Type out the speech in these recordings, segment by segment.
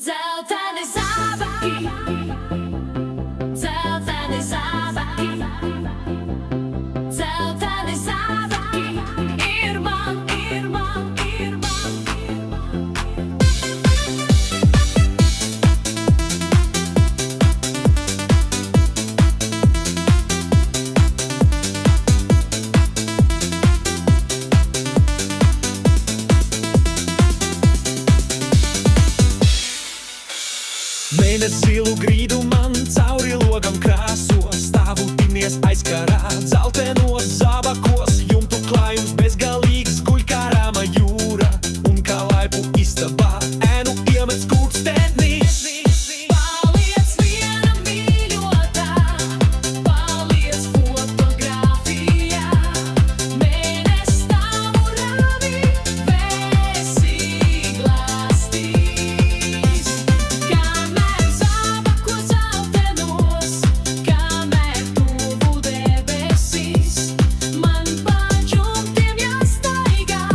Dzelteni zābaki, dzelteni zābaki, dzelteni zābaki, ir man, ir man, ir man, ir man. Mēnes zilu grīdu man cauri logam krāso, stāvu tinies aizkarā, dzeltenos zābakos, jumtu klājums bezgalīgs, guļ kā rāma jūra, un kā laipu istabā, ēnu iemets kūkstenis. Paliec viena mīļotā, paliec fotogrāfijā, mēnes tavu rāvi, vēsī glāstīs. Kamēr zābaku zeltenos, kamēr tuvu debesīs, man pa džumtiem jāstaigā,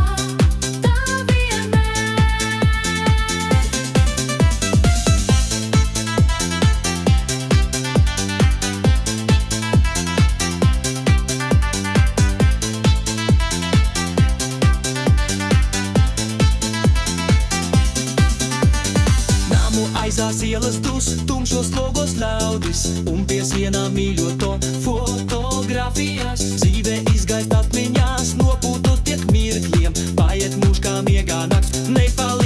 tā vienmēr. Namu aizās ielas dus, tumšos logos ļaudis, un pie sienām mīļoto fotogrāfijas. Dzīve izgaist atmiņās, nopūtu tiek mirkļiem, paiet mūžs kā miegā nakts, nepaliek